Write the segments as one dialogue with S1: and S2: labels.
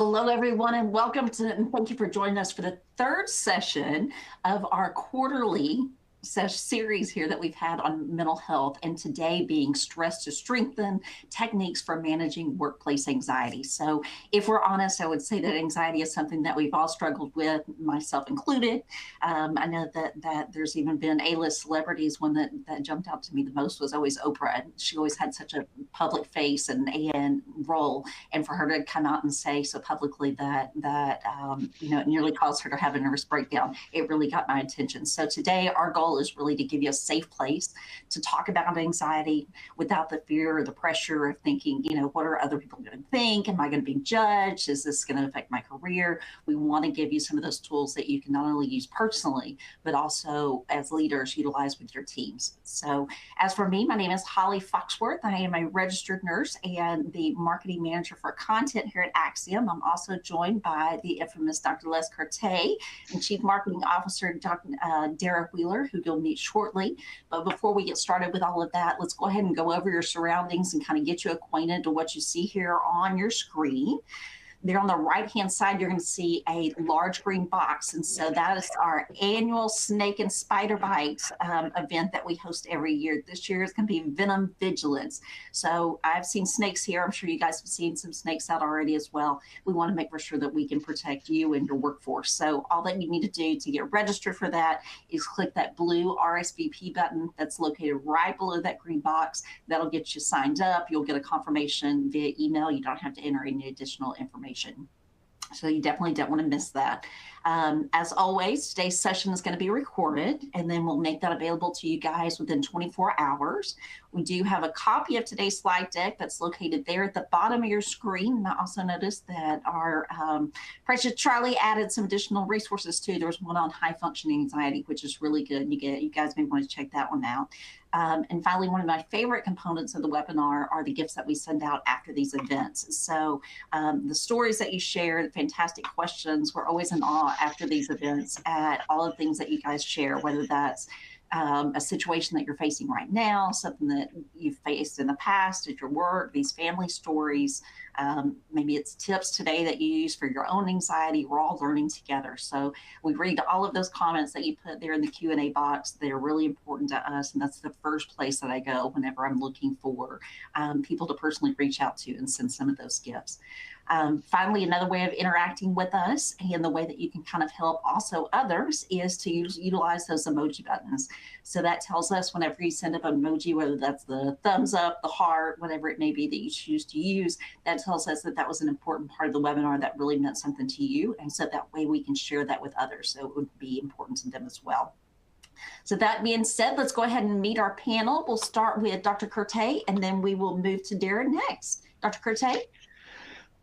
S1: Hello, everyone, and welcome to, and thank you for joining us for the third session of our quarterly series here that we've had on mental health, and today being Stress to Strengthen Techniques for Managing Workplace Anxiety. So if we're honest, I would say that anxiety is something that we've all struggled with, myself included. I know that there's even been A-list celebrities. One that jumped out to me the most was always Oprah. She always had such a public face and role, and for her to come out and say so publicly that it nearly caused her to have a nervous breakdown, it really got my attention. So today our goal is really to give you a safe place to talk about anxiety without the fear or the pressure of thinking, what are other people going to think? Am I going to be judged? Is this going to affect my career? We want to give you some of those tools that you can not only use personally, but also as leaders utilize with your teams. So as for me, my name is Holly Foxworth. I am a registered nurse and the marketing manager for content here at Axiom. I'm also joined by the infamous Dr. Les Kertay and Chief Marketing Officer Dr. Dara Wheeler, who you'll meet shortly. But before we get started with all of that, let's go ahead and go over your surroundings and kind of get you acquainted to what you see here on your screen. There on the right-hand side, you're going to see a large green box. And so that is our annual snake and spider bite event that we host every year. This year is going to be Venom Vigilance. So I've seen snakes here. I'm sure you guys have seen some snakes out already as well. We want to make sure that we can protect you and your workforce. So all that you need to do to get registered for that is click that blue RSVP button that's located right below that green box. That'll get you signed up. You'll get a confirmation via email. You don't have to enter any additional information. So you definitely don't want to miss that. As always, today's session is going to be recorded, and then we'll make that available to you guys within 24 hours. We do have a copy of today's slide deck that's located there at the bottom of your screen. And I also noticed that our precious Charlie added some additional resources too. There's one on high functioning anxiety, which is really good. You guys may want to check that one out. And finally, one of my favorite components of the webinar are the gifts that we send out after these events. So the stories that you share, the fantastic questions, we're always in awe after these events at all the things that you guys share, whether that's a situation that you're facing right now, something that you've faced in the past at your work, these family stories. Maybe it's tips today that you use for your own anxiety. We're all learning together. So we read all of those comments that you put there in the Q&A box. They're really important to us. And that's the first place that I go whenever I'm looking for people to personally reach out to and send some of those gifts. Finally, another way of interacting with us and the way that you can kind of help also others is to utilize those emoji buttons. So that tells us whenever you send up an emoji, whether that's the thumbs up, the heart, whatever it may be that you choose to use, that tells us that that was an important part of the webinar that really meant something to you. And so that way we can share that with others. So it would be important to them as well. So that being said, let's go ahead and meet our panel. We'll start with Dr. Kertay, and then we will move to Darren next. Dr. Kertay?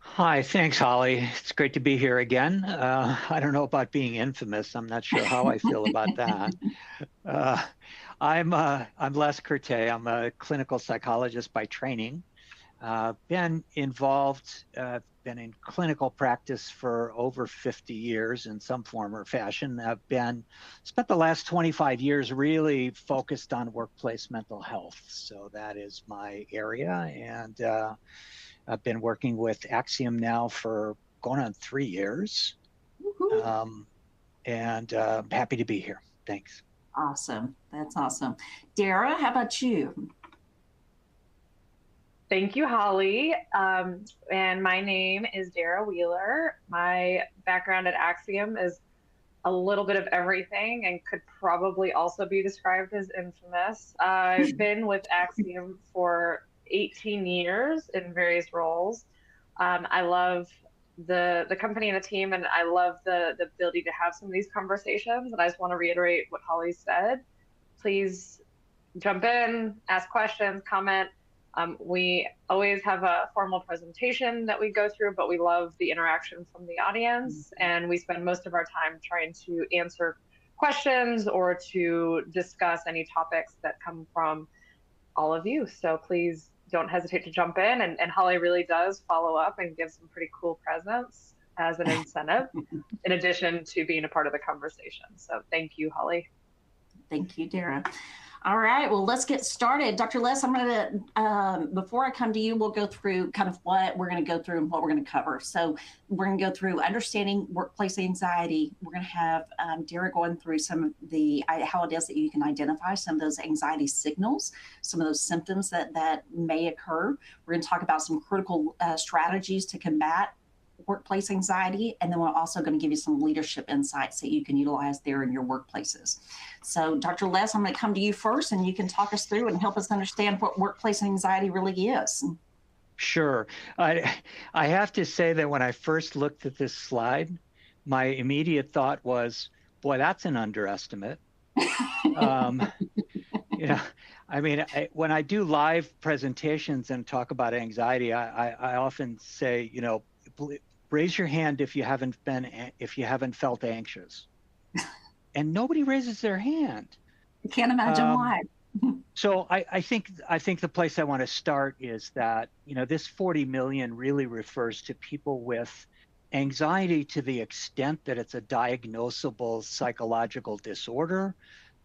S2: Hi, thanks, Holly. It's great to be here again. I don't know about being infamous. I'm not sure how I feel about that. I'm Les Kertay. I'm a clinical psychologist by training. Been involved, been in clinical practice for over 50 years in some form or fashion. I've spent the last 25 years really focused on workplace mental health. So that is my area. And I've been working with Axiom now for going on 3 years. And I'm happy to be here. Thanks.
S1: Awesome. That's awesome. Dara, how about you?
S3: Thank you, Holly. And my name is Dara Wheeler. My background at Axiom is a little bit of everything and could probably also be described as infamous. I've been with Axiom for 18 years in various roles. I love the company and the team, and I love the ability to have some of these conversations. And I just want to reiterate what Holly said. Please jump in, ask questions, comment. We always have a formal presentation that we go through, but we love the interaction from the audience. And we spend most of our time trying to answer questions or to discuss any topics that come from all of you. So please don't hesitate to jump in. And Holly really does follow up and give some pretty cool presents as an incentive, in addition to being a part of the conversation. So thank you, Holly.
S1: Thank you, Dara. All right, well, let's get started. Dr. Les, I'm going to, before I come to you, we'll go through kind of what we're going to go through and what we're going to cover. So we're going to go through understanding workplace anxiety. We're going to have Dara going through some of the, how it is that you can identify some of those anxiety signals, some of those symptoms that may occur. We're going to talk about some critical strategies to combat workplace anxiety, and then we're also going to give you some leadership insights that you can utilize there in your workplaces. So Dr. Les, I'm going to come to you first, and you can talk us through and help us understand what workplace anxiety really is.
S2: Sure. I have to say that when I first looked at this slide, my immediate thought was, boy, that's an underestimate. I mean, when I do live presentations and talk about anxiety, I often say, raise your hand if you haven't felt anxious, and nobody raises their hand.
S1: I can't imagine why.
S2: So I think the place I want to start is that, this 40 million really refers to people with anxiety to the extent that it's a diagnosable psychological disorder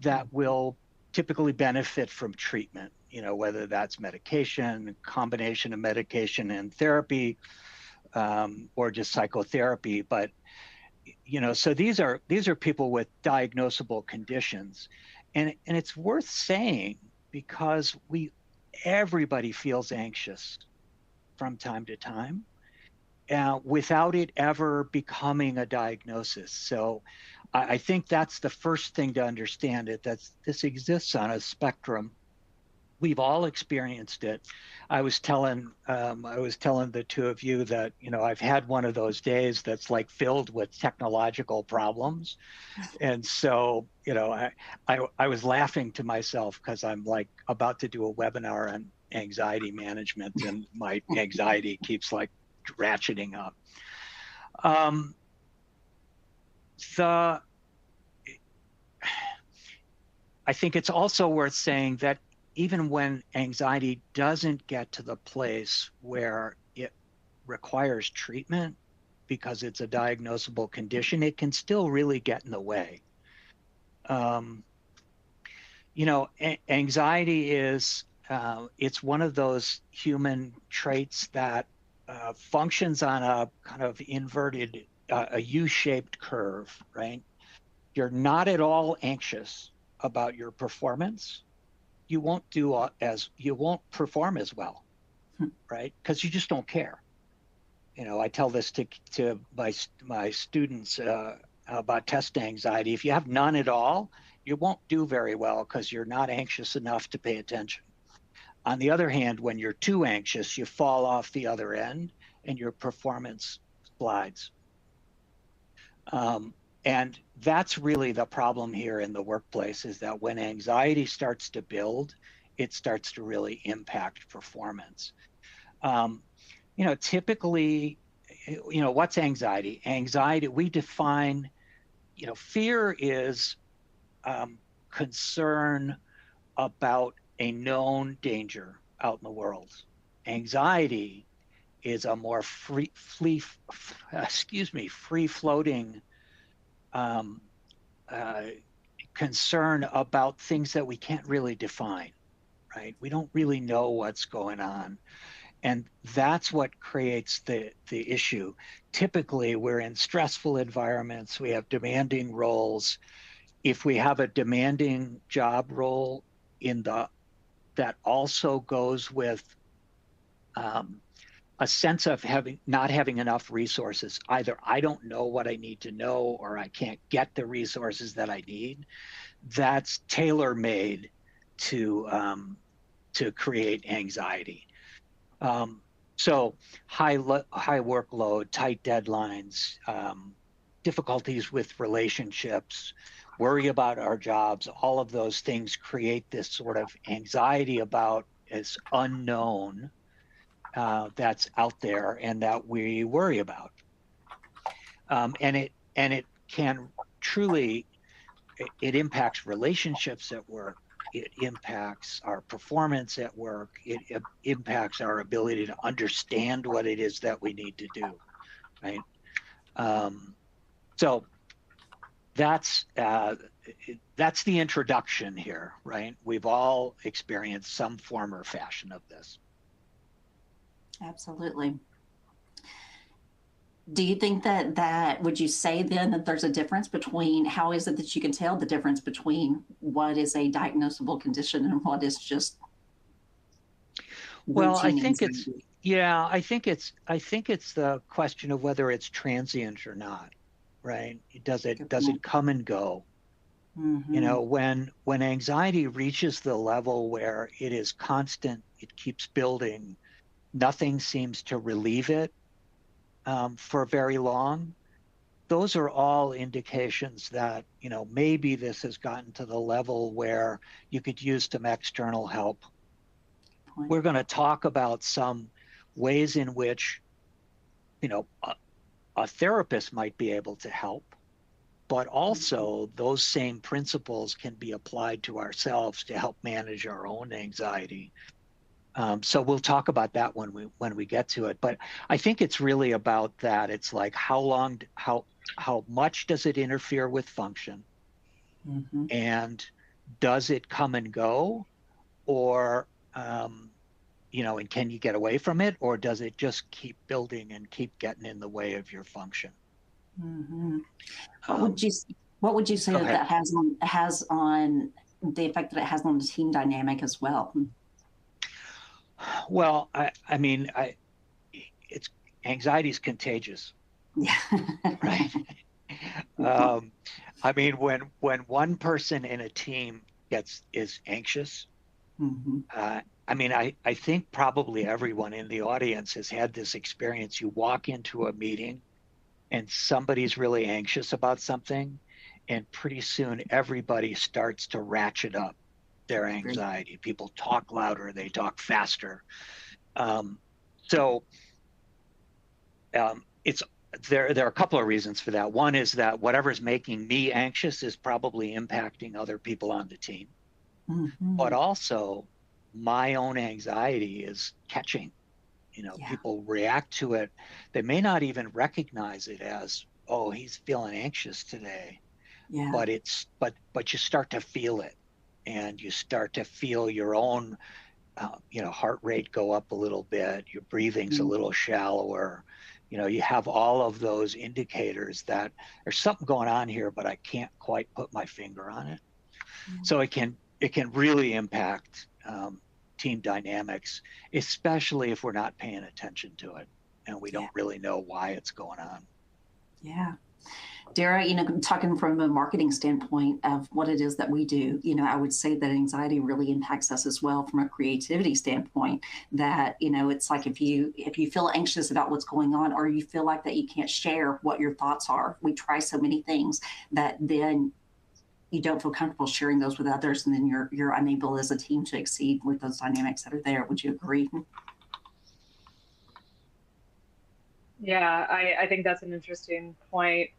S2: that will typically benefit from treatment, whether that's medication, combination of medication and therapy, or just psychotherapy. But, so these are people with diagnosable conditions. And it's worth saying because everybody feels anxious from time to time, without it ever becoming a diagnosis. So I think that's the first thing to understand, this exists on a spectrum. We've all experienced it. I was telling the two of you that, I've had one of those days that's like filled with technological problems. And so, I was laughing to myself because I'm like about to do a webinar on anxiety management, and my anxiety keeps like ratcheting up. I think it's also worth saying that even when anxiety doesn't get to the place where it requires treatment because it's a diagnosable condition, it can still really get in the way. Anxiety is, it's one of those human traits that functions on a kind of inverted, a U-shaped curve, right? You're not at all anxious about your performance. You won't perform as well, right? Because you just don't care. I tell this to my students about test anxiety. If you have none at all, you won't do very well because you're not anxious enough to pay attention. On the other hand, when you're too anxious, you fall off the other end and your performance slides. And that's really the problem here in the workplace, is that when anxiety starts to build, it starts to really impact performance. Typically, what's anxiety? Anxiety, we define, fear is concern about a known danger out in the world. Anxiety is a more free-floating concern about things that we can't really define, right? We don't really know what's going on. And that's what creates the issue. Typically, we're in stressful environments. We have demanding roles. If we have a demanding job role that also goes with a sense of not having enough resources. Either I don't know what I need to know, or I can't get the resources that I need. That's tailor-made to create anxiety. So high workload, tight deadlines, difficulties with relationships, worry about our jobs, all of those things create this sort of anxiety about this unknown that's out there and that we worry about. And it can truly, it impacts relationships at work. It impacts our performance at work. It impacts our ability to understand what it is that we need to do, right? So that's that's the introduction here, right? We've all experienced some form or fashion of this.
S1: Absolutely. Do you think that would you say then that there's a difference between, how is it that you can tell the difference between what is a diagnosable condition and what is just
S2: Well, I
S1: routine
S2: think it's,
S1: anxiety?
S2: yeah, I think it's the question of whether it's transient or not, right?
S1: Good
S2: Does
S1: point.
S2: it come and go? You
S1: Mm-hmm.
S2: know, when anxiety reaches the level where it is constant, it keeps building, nothing seems to relieve it for very long. Those are all indications that, you know, maybe this has gotten to the level where you could use some external help.
S1: Point.
S2: We're going to talk about some ways in which, you know, a therapist might be able to help, but
S1: Mhm.
S2: also those same principles can be applied to ourselves to help manage our own anxiety. So we'll talk about that when we get to it. But I think it's really about that. It's like how much does it interfere with function,
S1: Mhm.
S2: and does it come and go, or you know, and can you get away from it, or does it just keep building and keep getting in the way of your function?
S1: Mhm. What would
S2: Um,
S1: you what would you say
S2: Go
S1: that
S2: ahead.
S1: that has on the effect that it has on the team dynamic as well?
S2: Well, I mean, it's anxiety is contagious,
S1: Yeah.
S2: right?
S1: Good point.
S2: Um, I mean, when one person in a team is anxious,
S1: Mhm.
S2: I mean, I think probably everyone in the audience has had this experience. You walk into a meeting and somebody's really anxious about something, and pretty soon everybody starts to ratchet up their
S1: Very.
S2: anxiety. People talk louder, they talk faster. Um, so it's there are a couple of reasons for that. One is that whatever's making me anxious is probably impacting other people on the team, but
S1: Mhm.
S2: also my own anxiety is catching. You know,
S1: Yeah.
S2: people react to it. They may not even recognize it as, oh, he's feeling anxious today,
S1: Yeah.
S2: but but you start to feel it, and you start to feel your own you know, heart rate go up a little bit, your breathing's a
S1: Mhm.
S2: little shallower. You know, you have all of those indicators that there's something going on here, but I can't quite put my finger on it.
S1: Yeah.
S2: So it can really impact team dynamics, especially if we're not paying attention to it and we
S1: Yeah.
S2: don't really know why it's going on.
S1: Yeah. Dara, talking from a marketing standpoint of what it is that we do, I would say that anxiety really impacts us as well from a creativity standpoint. That, it's like if you feel anxious about what's going on, or you feel like that you can't share what your thoughts are, we try so many things that then you don't feel comfortable sharing those with others, and then you're unable as a team to exceed with those dynamics that are there. Would you agree?
S3: Yeah, I think that's an interesting point.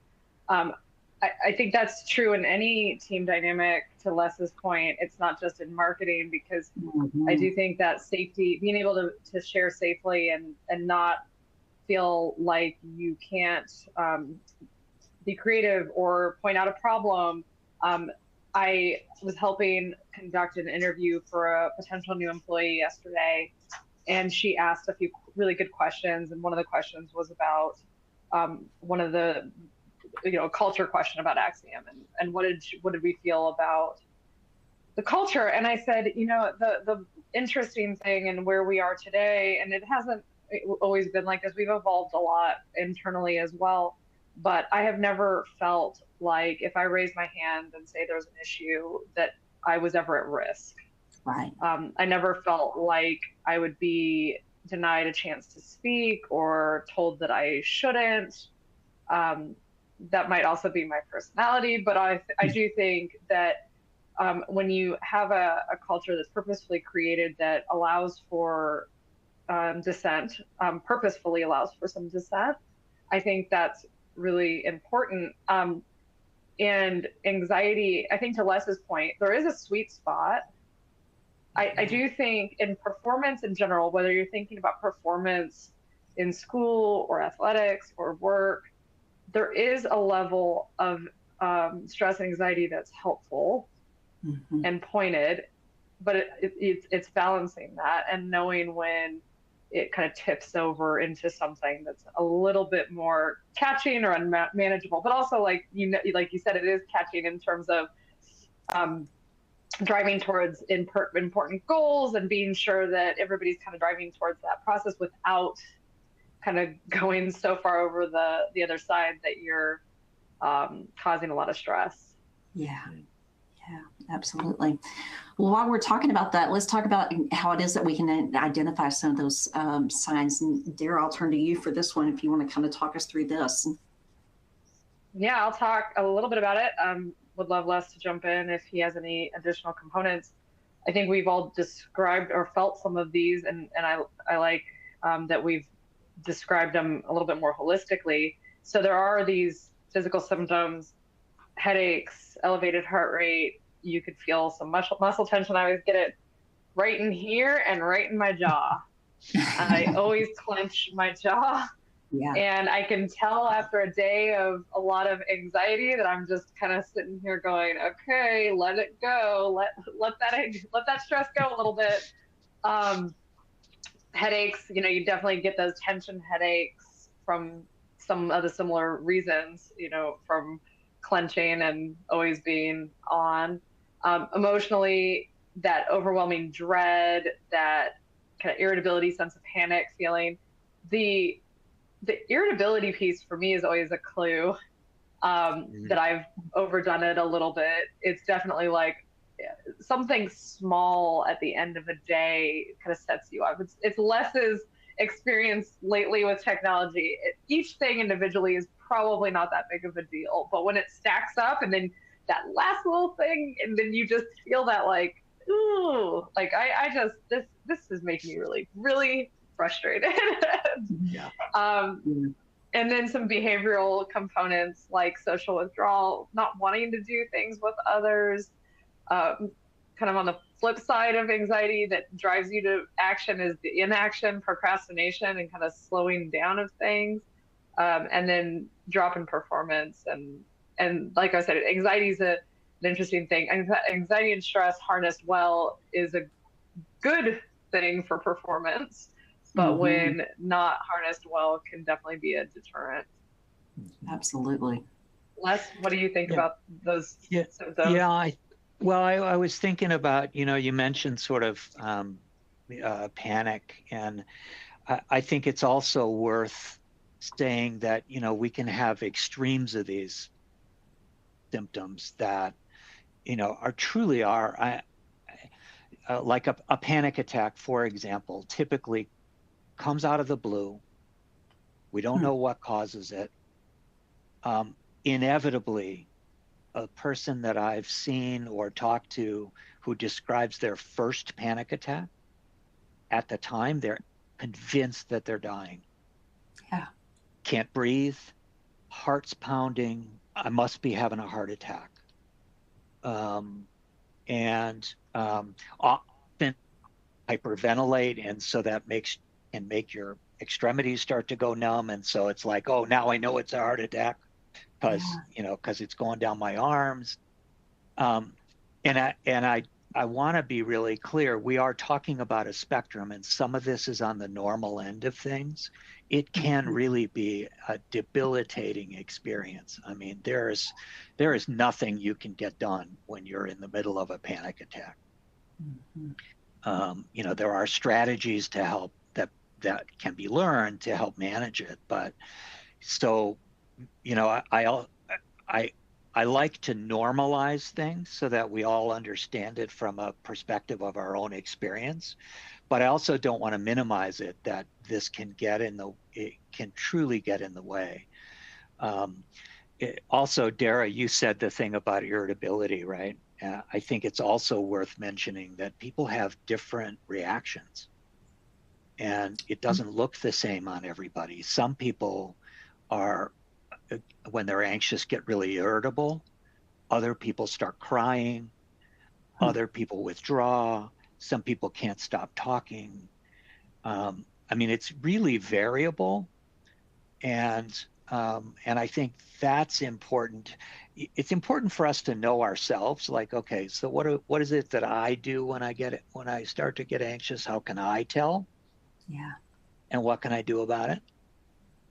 S3: Um, I think that's true in any team dynamic. To Les's point, it's not just in marketing, because I
S1: Mm-hmm.
S3: do think that safety, being able to share safely and not feel like you can't be creative or point out a problem. Um, I was helping conduct an interview for a potential new employee yesterday, and she asked a few really good questions. And one of the questions was about one of the, a culture question about Axiom, and what did we feel about the culture. And I said, the interesting thing and where we are today, and it hasn't always been like this. We've evolved a lot internally as well. But I have never felt like if I raise my hand and say there's an issue, that I was ever at risk.
S1: Right.
S3: I never felt like I would be denied a chance to speak or told that I shouldn't. Um, that might also be my personality, but I do think that when you have a culture that's purposefully created that allows for dissent, purposefully allows for some dissent, I think that's really important. And anxiety, I think to Les's point, there is a sweet spot. I
S1: Yeah.
S3: do think in performance in general, whether you're thinking about performance in school or athletics or work, there is a level of stress and anxiety that's helpful and pointed, but it's balancing that and knowing when it kind of tips over into something that's a little bit more catching or unmanageable, but also like you said, it is catching in terms of driving towards important goals and being sure that everybody's kind of driving towards that process without kind of going so far over the other side that you're causing a lot of stress.
S1: Yeah. Yeah, absolutely. Well, while we're talking about that, let's talk about how it is that we can identify some of those signs. And Dara, I'll turn to you for this one if you want to kind of talk us through this.
S3: Yeah, I'll talk a little bit about it. Would love Les to jump in if he has any additional components. I think we've all described or felt some of these, and I like that we've described them a little bit more holistically. So there are these physical symptoms: headaches, elevated heart rate. You could feel some muscle tension. I always get it right in here and right in my jaw. I always clench my jaw.
S1: Yeah.
S3: And I can tell after a day of a lot of anxiety that I'm just kind of sitting here going, okay, let it go. Let that stress go a little bit. Headaches, you definitely get those tension headaches from some of the similar reasons, from clenching and always being on. Emotionally, that overwhelming dread, that kind of irritability, sense of panic feeling. The irritability piece for me is always a clue that I've overdone it a little bit. It's definitely like something small at the end of a day kind of sets you up. It's Les's experience lately with technology. Each thing individually is probably not that big of a deal, but when it stacks up and then that last little thing, and then you just feel that like, ooh, like I just, this is making me really, really frustrated.
S2: Yeah.
S3: And then some behavioral components like social withdrawal, not wanting to do things with others. Kind of on the flip side of anxiety that drives you to action is the inaction, procrastination, and kind of slowing down of things. And then drop in performance. And like I said, anxiety is an interesting thing. Anxiety and stress harnessed well is a good thing for performance, but when not harnessed well, can definitely be a deterrent.
S1: Absolutely.
S3: Les, what do you think about those symptoms?
S2: Yeah, I was thinking about, you mentioned sort of panic, and I think it's also worth saying that, we can have extremes of these symptoms that, truly are, like a panic attack, for example, typically comes out of the blue. We don't know what causes it. Inevitably, a person that I've seen or talked to who describes their first panic attack, at the time, they're convinced that they're dying.
S1: Yeah.
S2: Can't breathe, heart's pounding, I must be having a heart attack. And often hyperventilate, and so that can make your extremities start to go numb, and so it's like, oh, now I know it's a heart attack because it's going down my arms. And I want to be really clear. We are talking about a spectrum, and some of this is on the normal end of things. It can really be a debilitating experience. I mean, there is nothing you can get done when you're in the middle of a panic attack. There are strategies to help that can be learned to help manage it. But so, I like to normalize things so that we all understand it from a perspective of our own experience. But I also don't want to minimize it, that this can it can truly get in the way. Also, Dara, you said the thing about irritability, right? I think it's also worth mentioning that people have different reactions, and it doesn't look the same on everybody. Some people are, when they're anxious, get really irritable. Other people start crying. Other people withdraw. Some people can't stop talking. It's really variable. And And I think that's important. It's important for us to know ourselves. Like, okay, so what is it that I do when I start to get anxious? How can I tell?
S1: Yeah.
S2: And what can I do about it?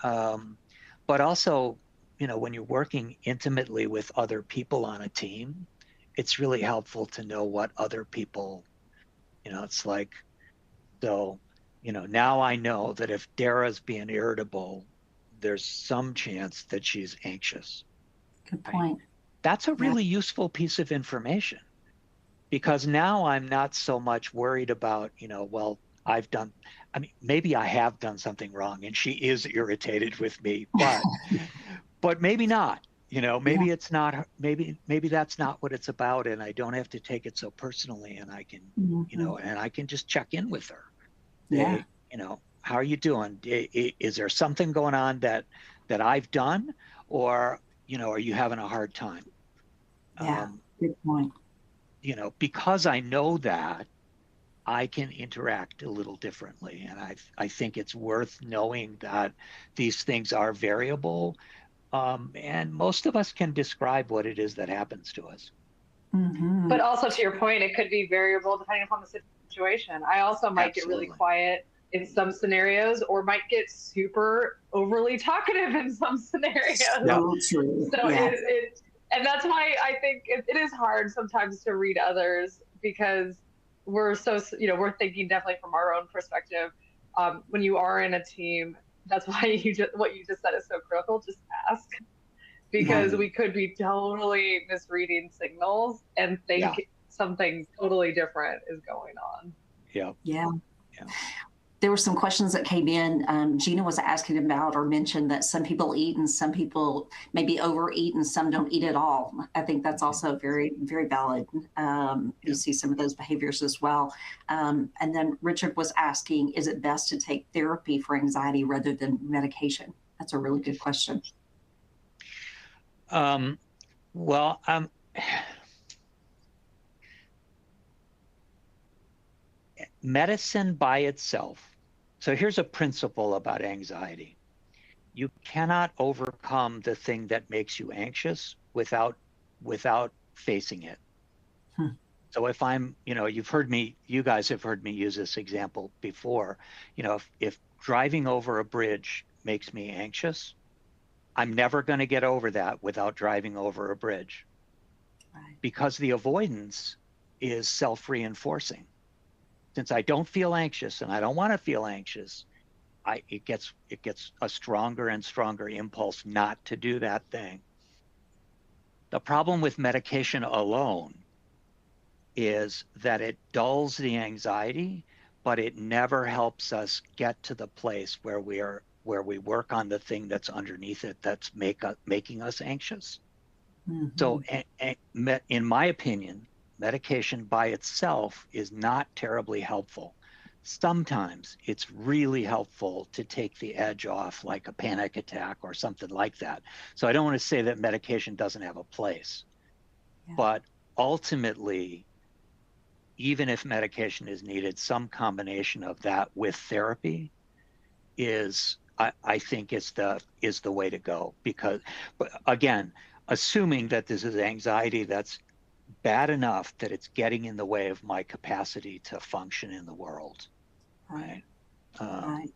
S2: But also, when you're working intimately with other people on a team, it's really helpful to know what other people, it's like, so, now I know that if Dara's being irritable, there's some chance that she's anxious,
S1: Good
S2: right?
S1: point.
S2: That's a
S1: Yeah.
S2: really useful piece of information because now I'm not so much worried about, well, maybe I have done something wrong and she is irritated with me, but maybe not.
S1: Yeah.
S2: Maybe it's not, maybe that's not what it's about, and I don't have to take it so personally, and I can,
S1: Mhm.
S2: and I can just check in with her.
S1: Yeah.
S2: How are you doing? Is there something going on that I've done, or are you having a hard time?
S1: Yeah.
S2: Um,
S1: Good point.
S2: because I know that, I can interact a little differently, and I think it's worth knowing that these things are variable, and most of us can describe what it is that happens to us.
S3: But
S1: Hmm.
S3: also to your point, it could be variable depending upon the situation. I also might get really
S2: Absolutely.
S3: quiet in some scenarios or might get super overly talkative in some scenarios.
S2: Yeah.
S1: So true.
S3: So
S1: Yeah.
S3: and that's why I think it is hard sometimes to read others because we're thinking definitely from our own perspective. When you are in a team, that's why what you just said is so critical. Just ask,
S1: Yeah.
S3: because we could be totally misreading signals and think
S2: Yeah.
S3: something totally different is going on.
S2: Yeah.
S1: Yeah.
S2: Yeah.
S1: There were some questions that came in. Gina was asking about or mentioned that some people eat and some people maybe overeat and some don't eat at all. I think that's also very, very valid. You
S2: Yeah.
S1: see some of those behaviors as well. And then Richard was asking, is it best to take therapy for anxiety rather than medication? That's a really good question.
S2: Um, well, medicine by itself. So here's a principle about anxiety. You cannot overcome the thing that makes you anxious without facing it.
S1: Hmm.
S2: So if you guys have heard me use this example before. If driving over a bridge makes me anxious, I'm never going to get over that without driving over a bridge,
S1: Right.
S2: because the avoidance is self-reinforcing. Since I don't feel anxious and I don't want to feel anxious, it gets a stronger and stronger impulse not to do that thing. The problem with medication alone is that it dulls the anxiety, but it never helps us get to the place where we work on the thing that's underneath it that's making us anxious. So,
S1: Mhm.
S2: in my opinion, medication by itself is not terribly helpful. Sometimes it's really helpful to take the edge off, like a panic attack or something like that. So I don't want to say that medication doesn't have a place,
S1: Yeah.
S2: but ultimately, even if medication is needed, some combination of that with therapy I think is the way to go. Because, but again, assuming that this is anxiety that's bad enough that it's getting in the way of my capacity to function in the world,
S1: Right.
S2: right? Um,
S1: Right.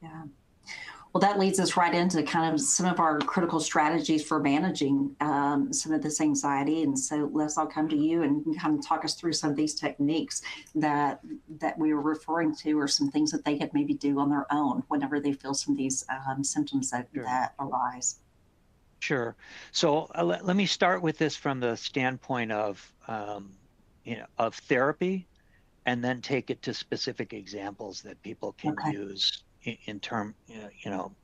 S1: Yeah. Well, that leads us right into kind of some of our critical strategies for managing some of this anxiety. And so, Les, I'll come to you and you can kind of talk us through some of these techniques that we were referring to, or some things that they could maybe do on their own whenever they feel some of these symptoms
S2: sure.
S1: that arise.
S2: Sure. So let me start with this from the standpoint of therapy, and then take it to specific examples that people can
S1: Okay.
S2: use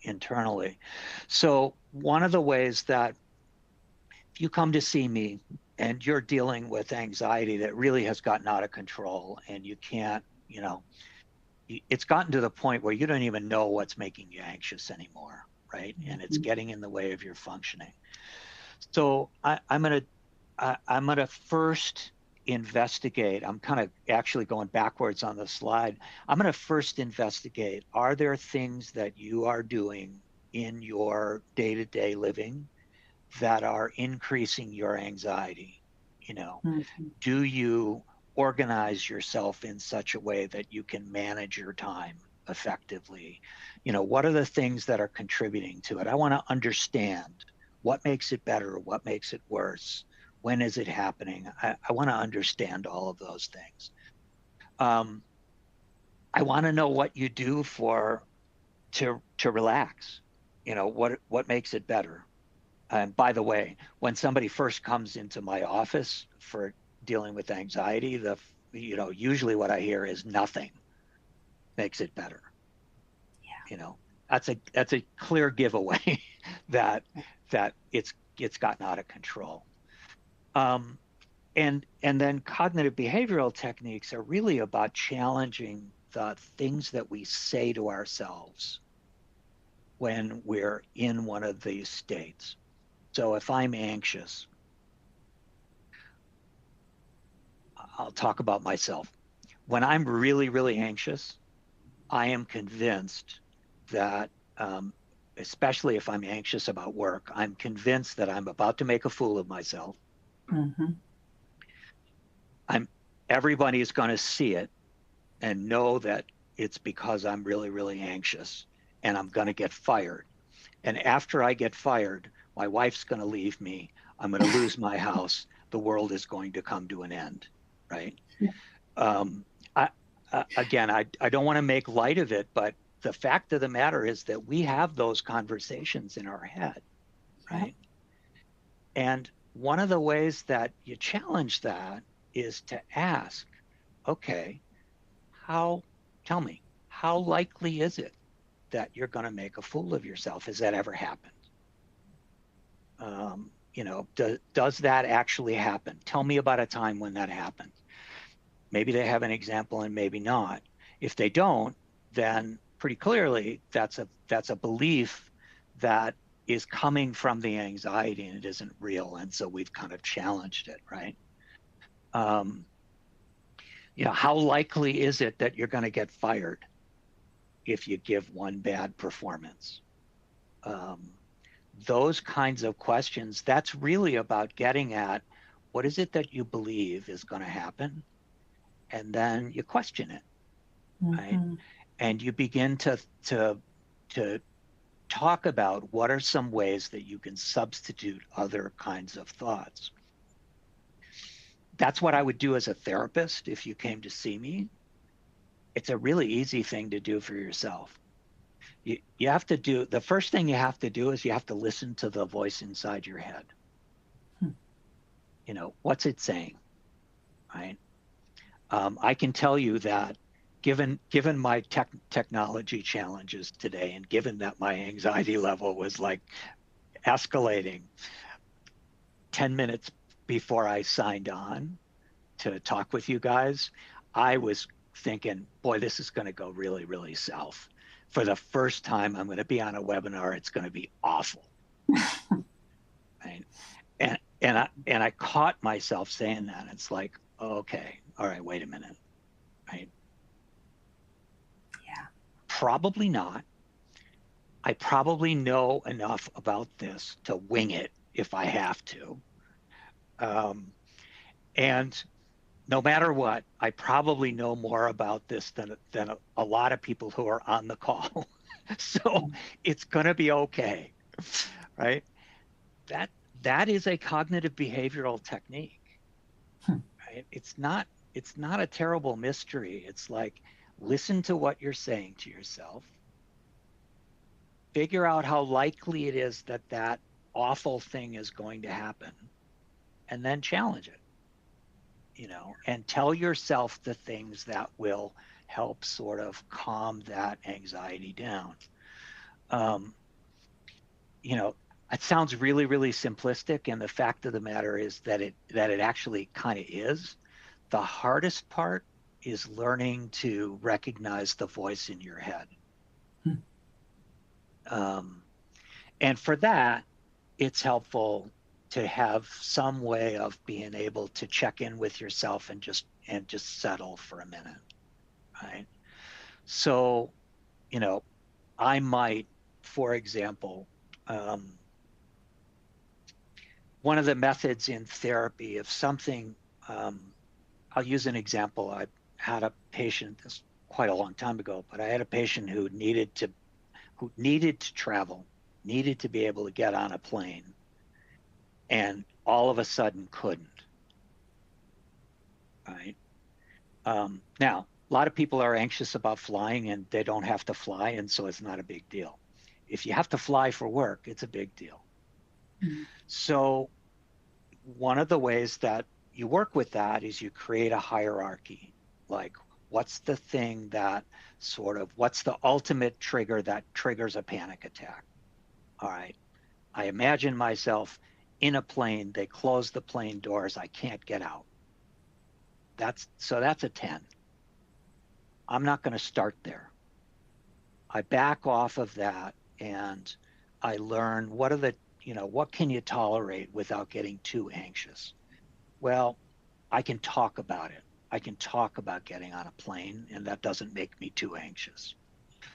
S2: internally. So one of the ways that, if you come to see me and you're dealing with anxiety that really has gotten out of control, and you can't, it's gotten to the point where you don't even know what's making you anxious anymore, right? And it's
S1: Mhm.
S2: getting in the way of your functioning. So I'm gonna first investigate. I'm kind of actually going backwards on the slide. I'm gonna first investigate, are there things that you are doing in your day-to-day living that are increasing your anxiety? You know,
S1: Mhm.
S2: do you organize yourself in such a way that you can manage your time effectively? You know, what are the things that are contributing to it? I want to understand what makes it better, what makes it worse, when is it happening? I want to understand all of those things. Um, I want to know what you do to relax. You know, what makes it better? And by the way, when somebody first comes into my office for dealing with anxiety, usually what I hear is nothing makes it better.
S1: Yeah.
S2: You know, that's a clear giveaway that it's gotten out of control. Um, and then cognitive behavioral techniques are really about challenging the things that we say to ourselves when we're in one of these states. So if I'm anxious, I'll talk about myself. When I'm really, really anxious, I am convinced that, especially if I'm anxious about work, I'm convinced that I'm about to make a fool of myself.
S1: Mhm.
S2: I'm Everybody is going to see it and know that it's because I'm really, really anxious, and I'm going to get fired. And after I get fired, my wife's going to leave me. I'm going to lose my house. The world is going to come to an end, right? Um, I, Again, I don't want to make light of it, but the fact of the matter is that we have those conversations in our head,
S1: Yep.
S2: right? And one of the ways that you challenge that is to ask, okay, how, tell me, how likely is it that you're going to make a fool of yourself? Has that ever happened? Does that actually happen? Tell me about a time when that happened. Maybe they have an example and maybe not. If they don't, then pretty clearly that's a belief that is coming from the anxiety and it isn't real. And so we've kind of challenged it, right? Um, how likely is it that you're going to get fired if you give one bad performance? Um, those kinds of questions, that's really about getting at what is it that you believe is going to happen? And then you question it, right?
S1: Mhm.
S2: And you begin to talk about what are some ways that you can substitute other kinds of thoughts. That's what I would do as a therapist if you came to see me. It's a really easy thing to do for yourself. You have to do the first thing you have to do is you have to listen to the voice inside your head.
S1: Hmm.
S2: What's it saying, right? I can tell you that given my technology challenges today, and given that my anxiety level was like escalating 10 minutes before I signed on to talk with you guys, I was thinking, boy, this is going to go really, really south. For the first time, I'm going to be on a webinar. It's going to be awful. Right? And I caught myself saying that. It's like, okay, all right, wait a minute. Right?
S1: Yeah.
S2: Probably not. I probably know enough about this to wing it if I have to. Um, and no matter what, I probably know more about this than a lot of people who are on the call. So it's going to be okay, right? That that is a cognitive behavioral technique,
S1: Hmm.
S2: right? It's not a terrible mystery. It's like listen to what you're saying to yourself, figure out how likely it is that that awful thing is going to happen, and then challenge it. And tell yourself the things that will help sort of calm that anxiety down. Um, you know, it sounds really, really simplistic, and the fact of the matter is that it actually kind of is. The hardest part is learning to recognize the voice in your head.
S1: Hmm.
S2: Um, and for that, it's helpful to have some way of being able to check in with yourself and just settle for a minute, right? So, you know, I might for example, one of the methods in therapy of something, I'll use an example. I had a patient, this quite a long time ago, but I had a patient who needed to travel, needed to be able to get on a plane, and all of a sudden couldn't. Right. Now, a lot of people are anxious about flying and they don't have to fly, and so it's not a big deal. If you have to fly for work, it's a big deal.
S1: Mm-hmm.
S2: So one of the ways that you work with that is you create a hierarchy. Like, what's the thing that what's the ultimate trigger that triggers a panic attack? All right. I imagine myself in a plane, they close the plane doors, I can't get out. That's a 10. I'm not going to start there. I back off of that and I learn what can you tolerate without getting too anxious? Well, I can talk about it. I can talk about getting on a plane, and that doesn't make me too anxious.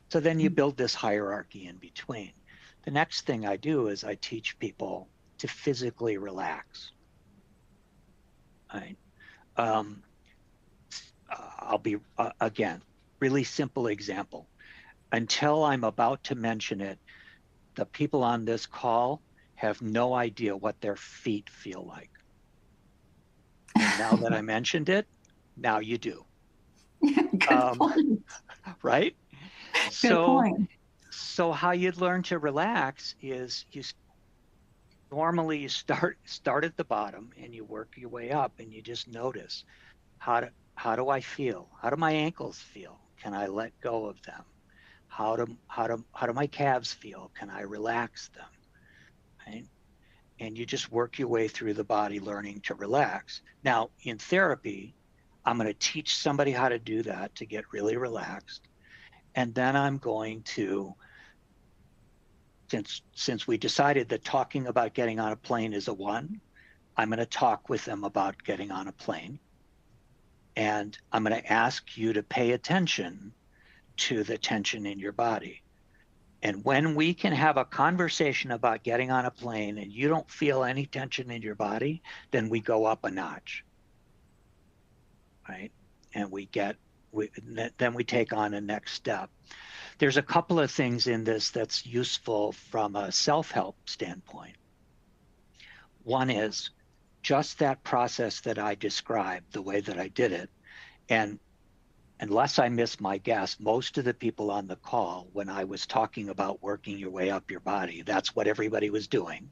S2: So then you build this hierarchy in between. The next thing I do is I teach people to physically relax. Right? I'll be, again, really simple example. Until I'm about to mention it, the people on this call have no idea what their feet feel like. And now that I mentioned it, now you do.
S1: Good point.
S2: Right?
S1: Good point.
S2: So how you learn to relax is normally you start at the bottom and you work your way up, and you just notice how do I feel? How do my ankles feel? Can I let go of them? How do my calves feel? Can I relax them? Right? And you just work your way through the body learning to relax. Now, in therapy, I'm going to teach somebody how to do that, to get really relaxed. And then I'm going to, since we decided that talking about getting on a plane is a 1, I'm going to talk with them about getting on a plane. And I'm going to ask you to pay attention to the tension in your body. And when we can have a conversation about getting on a plane and you don't feel any tension in your body, then we go up a notch. Right? And then we take on a next step. There's a couple of things in this that's useful from a self-help standpoint. One is just that process that I described, the way that I did it. And unless I miss my guess, most of the people on the call, when I was talking about working your way up your body, that's what everybody was doing.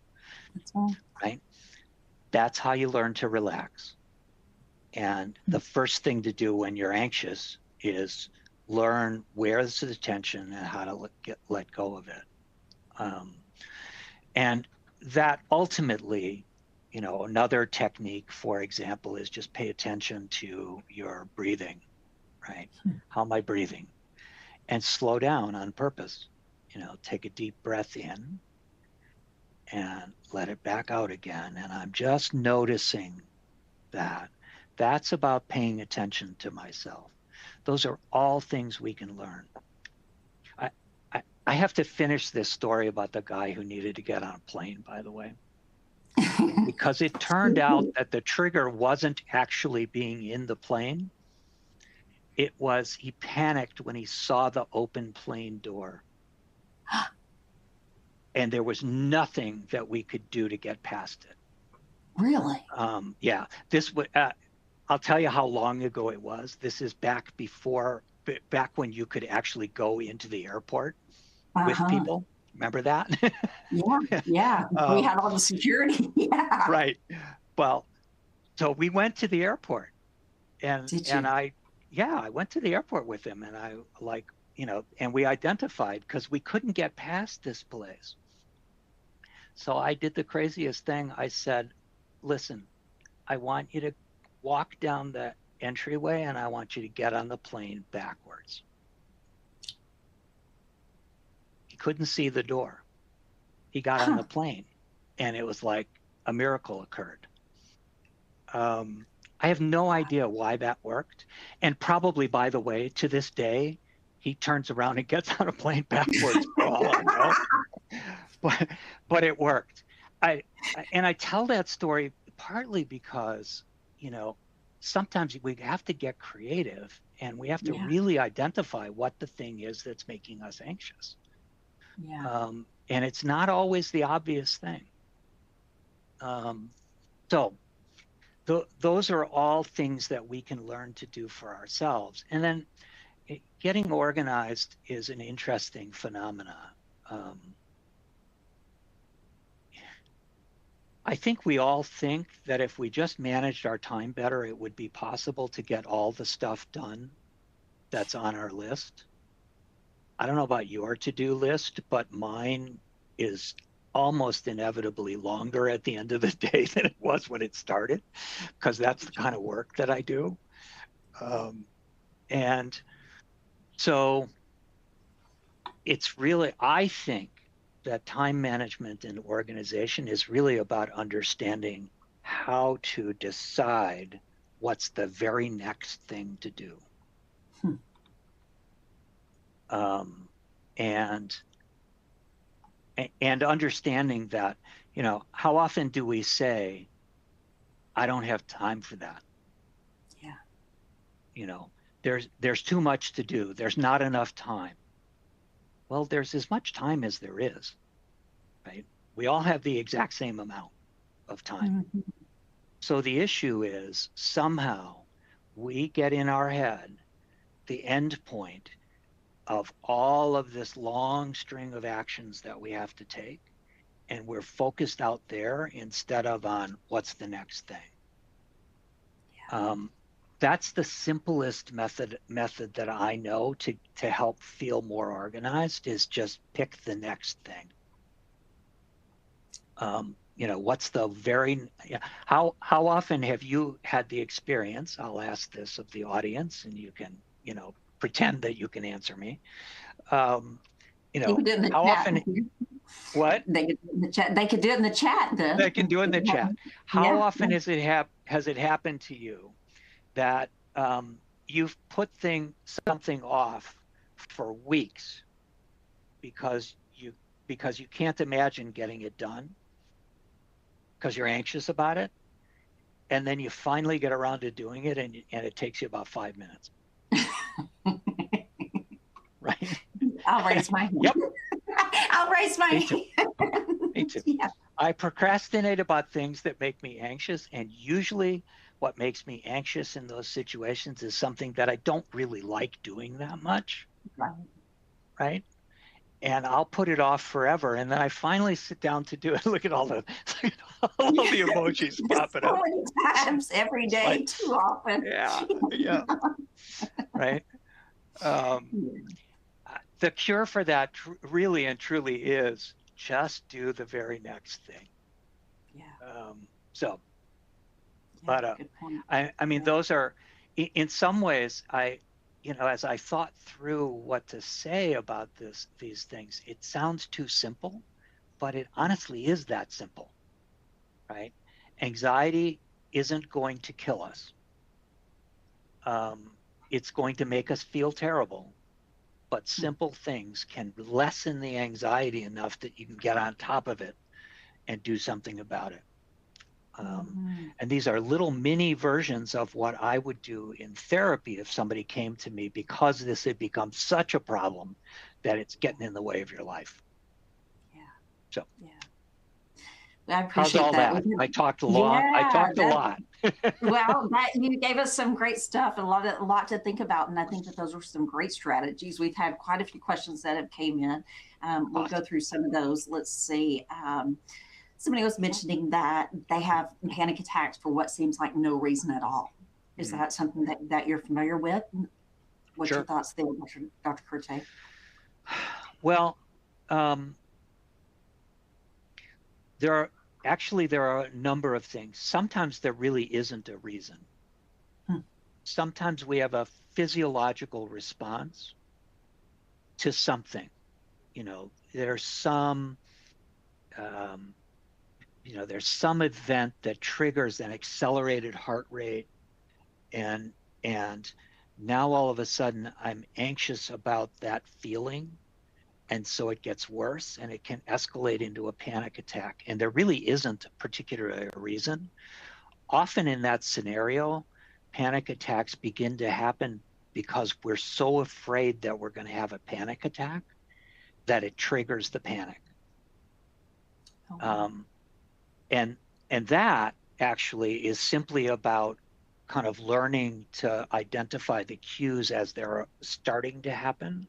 S1: That's all.
S2: Right? That's how you learn to relax. And the first thing to do when you're anxious is learn where's the tension and how to let go of it. And that ultimately, another technique, for example, is just pay attention to your breathing. Right? How am I breathing? And slow down on purpose. Take a deep breath in and let it back out again. And I'm just noticing that. That's about paying attention to myself. Those are all things we can learn. I have to finish this story about the guy who needed to get on a plane, by the way, because it turned out that the trigger wasn't actually being in the plane. It was he panicked when he saw the open plane door. And there was nothing that we could do to get past it.
S1: Really?
S2: Yeah. This would, I'll tell you how long ago it was. This is back when you could actually go into the airport with people. Remember that?
S1: Yeah. We had all the security. Yeah.
S2: Right. Well, so we went to the airport, and I went to the airport with him, and and we identified because we couldn't get past this place. So I did the craziest thing. I said, listen, I want you to walk down the entryway and I want you to get on the plane backwards. He couldn't see the door. He got on the plane and it was like a miracle occurred. I have no idea why that worked. And probably, by the way, to this day, he turns around and gets on a plane backwards for all I know. But it worked. And I tell that story partly because, sometimes we have to get creative and we have to really identify what the thing is that's making us anxious.
S1: Yeah.
S2: And it's not always the obvious thing. So those are all things that we can learn to do for ourselves. And then getting organized is an interesting phenomena. I think we all think that if we just managed our time better, it would be possible to get all the stuff done that's on our list. I don't know about your to-do list, but mine is almost inevitably longer at the end of the day than it was when it started, because that's the kind of work that I do. And so it's really, I think that time management and organization is really about understanding how to decide what's the very next thing to do. And understanding that, how often do we say, I don't have time for that? Yeah. There's too much to do. There's not enough time. Well, there's as much time as there is, right? We all have the exact same amount of time. Mm-hmm. So the issue is somehow we get in our head the end point of all of this long string of actions that we have to take, and we're focused out there instead of on what's the next thing. Yeah. That's the simplest method that I know to help feel more organized, is just pick the next thing. What's the how often have you had the experience? I'll ask this of the audience, and you can, pretend that you can answer me. How often? What?
S1: They could do it in the chat. They could do it in the chat. Then
S2: they can do it in the chat. How often has it happened to you that you've put something off for weeks because you can't imagine getting it done because you're anxious about it, and then you finally get around to doing it, and it takes you about 5 minutes? Right?
S1: I'll raise my hand.
S2: Yep.
S1: I'll raise my hand.
S2: Me too.
S1: Yeah.
S2: I procrastinate about things that make me anxious, and usually what makes me anxious in those situations is something that I don't really like doing that much. Right? And I'll put it off forever, and then I finally sit down to do it. Look at all the emojis popping up.
S1: So many times every day, too often.
S2: Yeah. Right? The cure for that really and truly is just do the very next thing. Yeah. But I mean, those are, in some ways, as I thought through what to say about these things, it sounds too simple, but it honestly is that simple, right? Anxiety isn't going to kill us. It's going to make us feel terrible, but simple things can lessen the anxiety enough that you can get on top of it and do something about it. And these are little mini versions of what I would do in therapy if somebody came to me because this had become such a problem that it's getting in the way of your life.
S1: Yeah.
S2: So.
S1: Yeah. I appreciate
S2: how's all that. I talked a lot.
S1: Yeah,
S2: I talked a lot.
S1: Well, you gave us some great stuff and a lot to think about, and I think that those were some great strategies. We've had quite a few questions that have came in. We'll go through some of those. Let's see. Somebody was mentioning that they have panic attacks for what seems like no reason at all. Is that something that you're familiar with? What's your thoughts there, Dr. Kertay?
S2: Well, there are a number of things. Sometimes there really isn't a reason. Sometimes we have a physiological response to something. There's some there's some event that triggers an accelerated heart rate and now all of a sudden I'm anxious about that feeling. And so it gets worse and it can escalate into a panic attack. And there really isn't a particular reason. Often in that scenario, panic attacks begin to happen because we're so afraid that we're going to have a panic attack that it triggers the panic.
S1: Oh,
S2: Um, and that actually is simply about kind of learning to identify the cues as they're starting to happen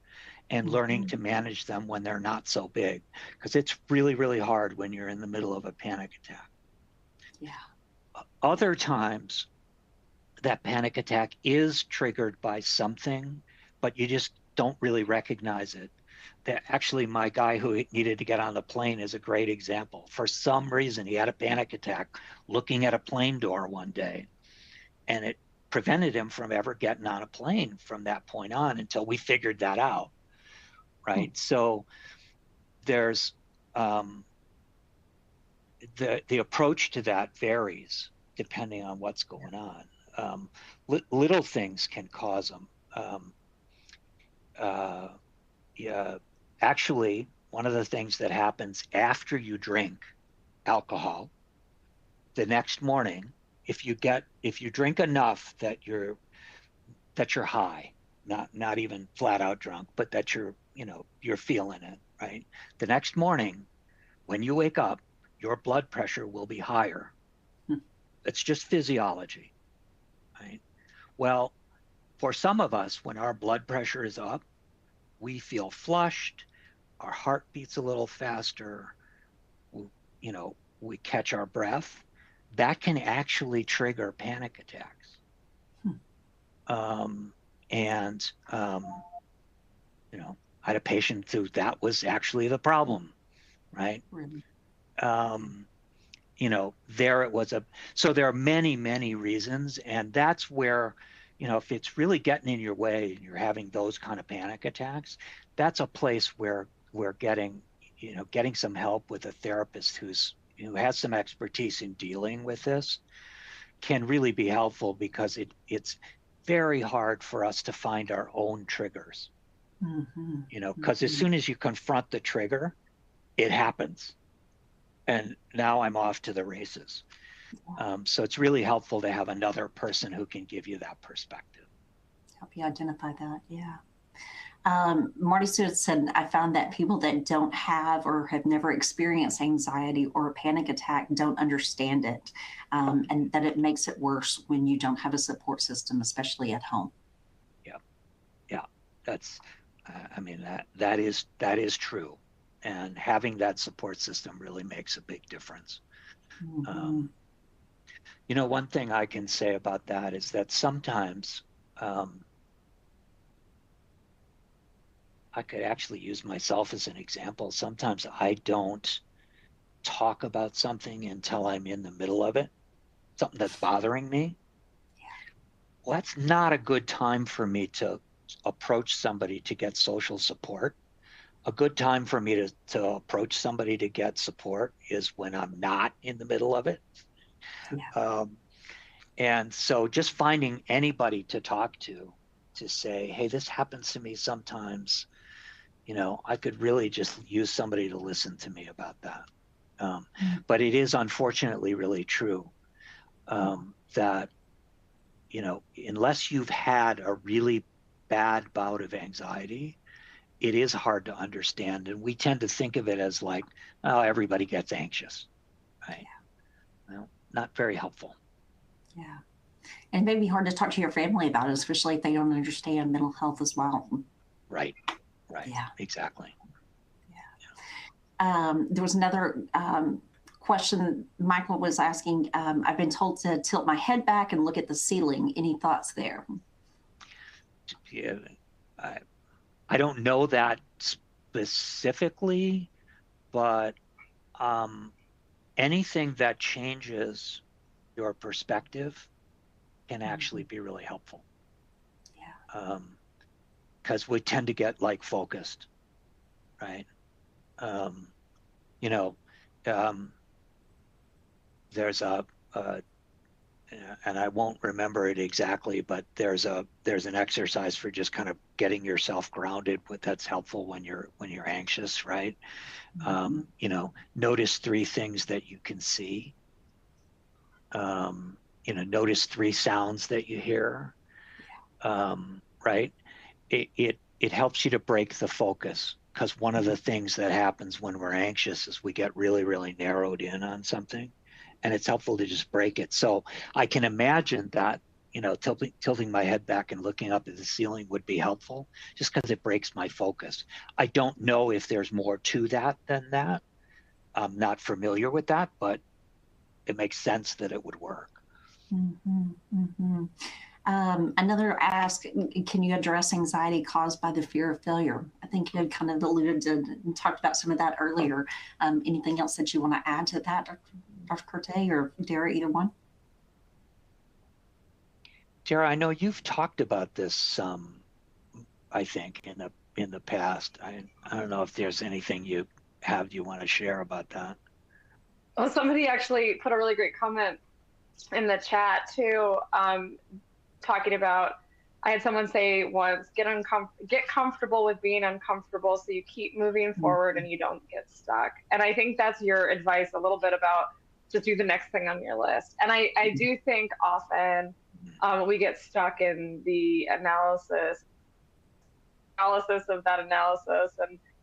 S2: and learning to manage them when they're not so big, because it's really, really hard when you're in the middle of a panic attack.
S1: yeah.
S2: Other times, that panic attack is triggered by something, but you just don't really recognize it. That actually, my guy who needed to get on the plane is a great example. For some reason, he had a panic attack looking at a plane door one day, and it prevented him from ever getting on a plane from that point on until we figured that out. Right. So there's the approach to that varies depending on what's going on. Little things can cause them. Yeah, actually, one of the things that happens after you drink alcohol, the next morning, if you drink enough that you're high, not even flat out drunk, but that you're feeling it, right? The next morning, when you wake up, your blood pressure will be higher. It's just physiology, right? Well, for some of us, when our blood pressure is up, we feel flushed, our heart beats a little faster, we catch our breath. That can actually trigger panic attacks. And I had a patient who that was actually the problem, right?
S1: Really?
S2: There it was so there are many, many reasons. And that's where, if it's really getting in your way and you're having those kind of panic attacks, that's a place where we're getting some help with a therapist who has some expertise in dealing with this can really be helpful, because it's very hard for us to find our own triggers, because as soon as you confront the trigger, it happens. And now I'm off to the races. So it's really helpful to have another person who can give you that perspective.
S1: Help you identify that. Yeah. Marty Stewart said, I found that people that don't have or have never experienced anxiety or a panic attack don't understand it, and that it makes it worse when you don't have a support system, especially at home.
S2: Yeah. Yeah. That's, that is true. And having that support system really makes a big difference. One thing I can say about that is that sometimes I could actually use myself as an example. Sometimes I don't talk about something until I'm in the middle of it, something that's bothering me.
S1: Yeah.
S2: Well, that's not a good time for me to approach somebody to get social support. A good time for me to approach somebody to get support is when I'm not in the middle of it.
S1: Yeah.
S2: And so just finding anybody to talk to say, hey, this happens to me sometimes. I could really just use somebody to listen to me about that. But it is unfortunately really true that, unless you've had a really bad bout of anxiety, it is hard to understand. And we tend to think of it as like, oh, everybody gets anxious, right? Yeah. Well, not very helpful.
S1: Yeah. And it may be hard to talk to your family about it, especially if they don't understand mental health as well.
S2: Right.
S1: Yeah.
S2: Exactly.
S1: Yeah. There was another question Michael was asking. I've been told to tilt my head back and look at the ceiling. Any thoughts there?
S2: Yeah. I don't know that specifically, but anything that changes your perspective can actually be really helpful.
S1: Yeah.
S2: Because we tend to get like focused, right? There's and I won't remember it exactly, but there's an exercise for just kind of getting yourself grounded. That's helpful when you're anxious, right? Notice three things that you can see. Notice three sounds that you hear. Right? It helps you to break the focus, because one of the things that happens when we're anxious is we get really, really narrowed in on something, and it's helpful to just break it. So I can imagine that, tilting my head back and looking up at the ceiling would be helpful, just because it breaks my focus. I don't know if there's more to that than that. I'm not familiar with that, but it makes sense that it would work.
S1: Another ask, can you address anxiety caused by the fear of failure? I think you had kind of alluded to and talked about some of that earlier. Anything else that you want to add to that, Dr. Kertay or Dara, either one?
S2: Dara, I know you've talked about this, I think, in the past. I don't know if there's anything you want to share about that.
S3: Well, somebody actually put a really great comment in the chat too, talking about, I had someone say once, get comfortable with being uncomfortable so you keep moving forward and you don't get stuck. And I think that's your advice a little bit about just do the next thing on your list. And I do think often we get stuck in the analysis of that analysis.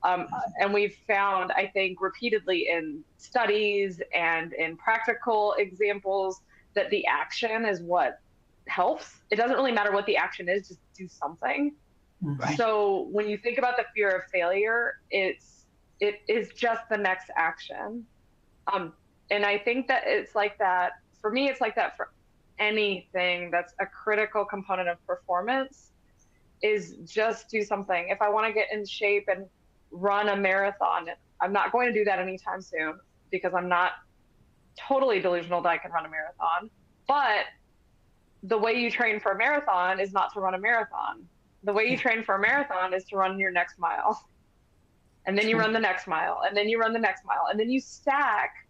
S3: And we've found, I think, repeatedly in studies and in practical examples that the action is what helps. It doesn't really matter what the action is, just do something.
S1: Right.
S3: So when you think about the fear of failure, it is just the next action. And I think that it's like that, for me, it's like that for anything that's a critical component of performance, is just do something. If I want to get in shape and run a marathon, I'm not going to do that anytime soon because I'm not totally delusional that I can run a marathon. But the way you train for a marathon is not to run a marathon. The way you train for a marathon is to run your next mile. And then you run the next mile, and then you run the next mile. And then you stack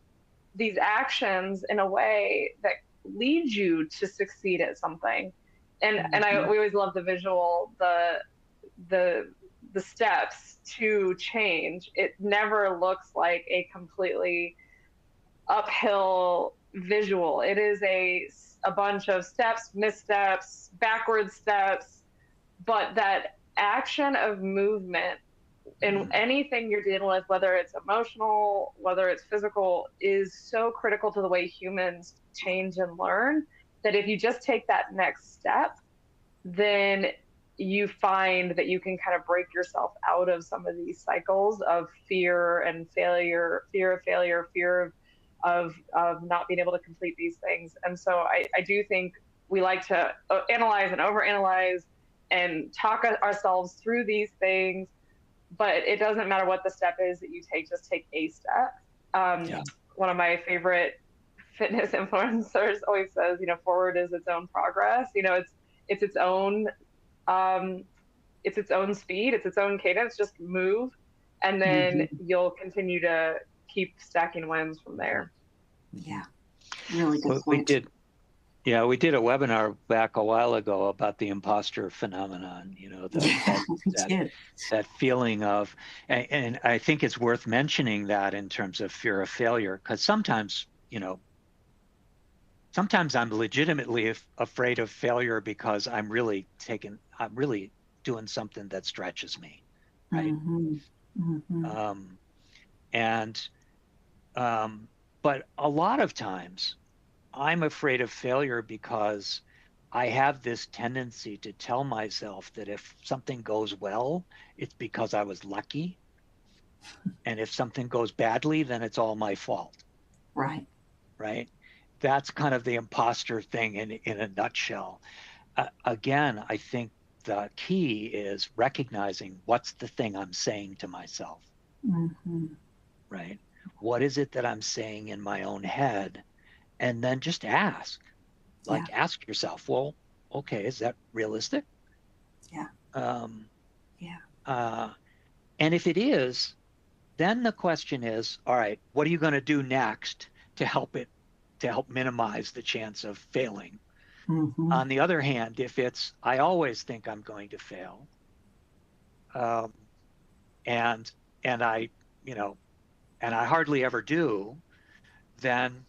S3: these actions in a way that leads you to succeed at something. And we always love the visual, the steps to change. It never looks like a completely uphill visual. It is a bunch of steps, missteps, backward steps, but that action of movement in anything you're dealing with, whether it's emotional, whether it's physical, is so critical to the way humans change and learn, that if you just take that next step, then you find that you can kind of break yourself out of some of these cycles of fear and failure, fear of not being able to complete these things. And so I do think we like to analyze and overanalyze and talk ourselves through these things, but it doesn't matter what the step is that you take, just take a step. One of my favorite fitness influencers always says, forward is its own progress. It's its own speed, it's its own cadence. Just move, and then you'll continue to keep stacking wins from there.
S1: Yeah, really good point.
S2: We did a webinar back a while ago about the imposter phenomenon, that feeling of, and I think it's worth mentioning that in terms of fear of failure, because sometimes I'm legitimately afraid of failure because I'm really doing something that stretches me, right? But a lot of times I'm afraid of failure because I have this tendency to tell myself that if something goes well, it's because I was lucky. And if something goes badly, then it's all my fault.
S1: Right.
S2: Right. That's kind of the imposter thing in a nutshell. Again, I think the key is recognizing what's the thing I'm saying to myself. Right. What is it that I'm saying in my own head? And then just ask yourself, well, okay, is that realistic?
S1: Yeah.
S2: And if it is, then the question is, all right, what are you going to do next to help to help minimize the chance of failing.
S1: Mm-hmm.
S2: On the other hand, if it's, I always think I'm going to fail, and I, and I hardly ever do, then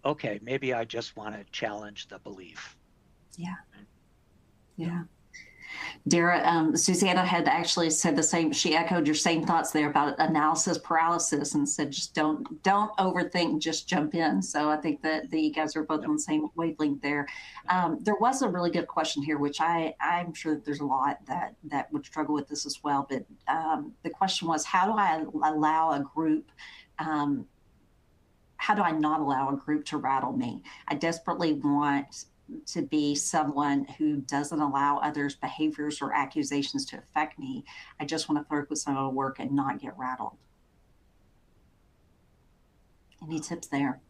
S2: okay, maybe I just want to challenge the belief.
S1: Yeah. Yeah. Dara, Susanna had actually said the same. She echoed your same thoughts there about analysis paralysis and said, just don't overthink, just jump in. So I think that you guys are both on the same wavelength there. There was a really good question here, which I'm sure that there's a lot that would struggle with this as well. But the question was, how do I allow a group, how do I not allow a group to rattle me? I desperately want to be someone who doesn't allow others' behaviors or accusations to affect me. I just want to focus on work and not get rattled. Any tips there?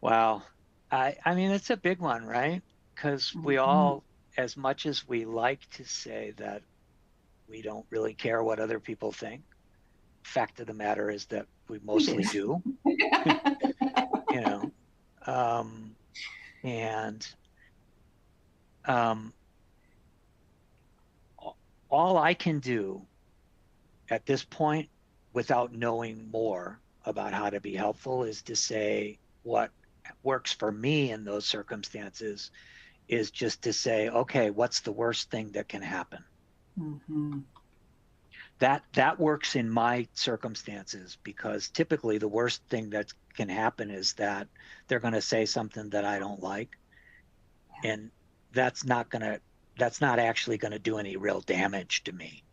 S2: Wow. I mean, it's a big one, right? Because we all, as much as we like to say that we don't really care what other people think, fact of the matter is that we mostly do. All I can do at this point, without knowing more about how to be helpful, is to say what works for me in those circumstances is just to say, okay, what's the worst thing that can happen?
S1: Mm-hmm.
S2: That works in my circumstances, because typically the worst thing that can happen is that they're going to say something that I don't like. Yeah. And that's not actually going to do any real damage to me.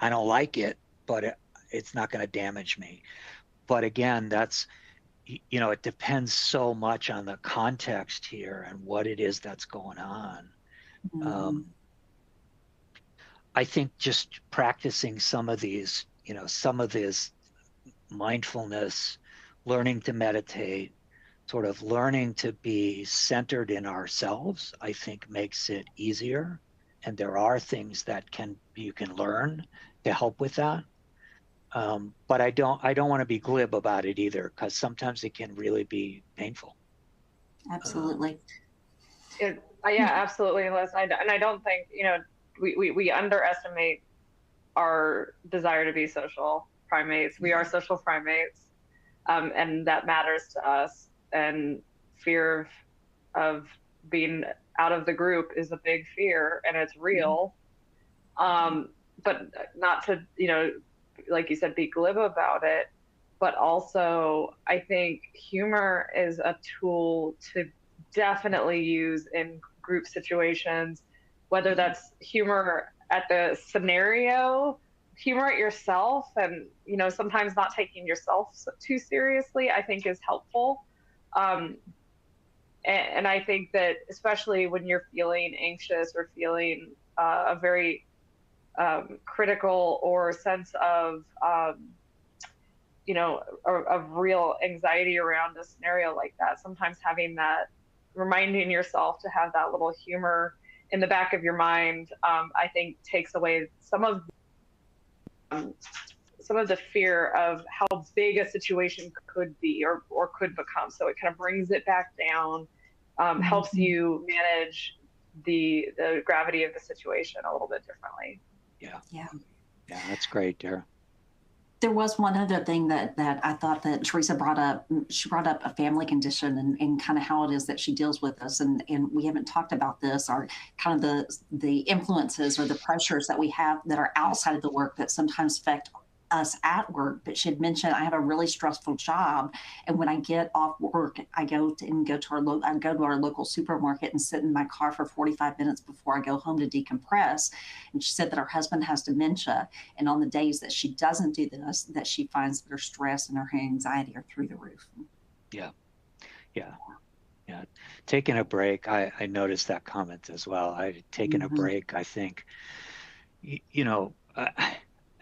S2: I don't like it, but it's not going to damage me. But again, that's, it depends so much on the context here and what it is that's going on. Mm-hmm. I think just practicing some of these, some of this mindfulness, learning to meditate, sort of learning to be centered in ourselves, I think makes it easier. And there are things that you can learn to help with that. But I don't want to be glib about it either, because sometimes it can really be painful.
S1: Absolutely.
S3: Yeah, absolutely. And I don't think, we underestimate our desire to be social primates. We are social primates, and that matters to us. And fear of being out of the group is a big fear, and it's real. But not to, like you said, be glib about it. But also, I think humor is a tool to definitely use in group situations, whether that's humor at the scenario, humor at yourself, and sometimes not taking yourself too seriously, I think is helpful. And I think that especially when you're feeling anxious or feeling a very critical or sense of of real anxiety around a scenario like that, sometimes having that, reminding yourself to have that little humor in the back of your mind, I think takes away some of the fear of how big a situation could be or could become. So it kind of brings it back down, helps you manage the gravity of the situation a little bit differently.
S2: Yeah, that's great, Dara.
S1: There was one other thing that I thought that Teresa brought up. She brought up a family condition and kind of how it is that she deals with us. And we haven't talked about this, or kind of the influences or the pressures that we have that are outside of the work that sometimes affect us at work. But she had mentioned, I have a really stressful job, and when I get off work, I go to our local supermarket and sit in my car for 45 minutes before I go home to decompress. And she said that her husband has dementia, and on the days that she doesn't do this, that she finds that her stress and her anxiety are through the roof. Yeah.
S2: Taking a break, I noticed that comment as well. Taken a break, I think,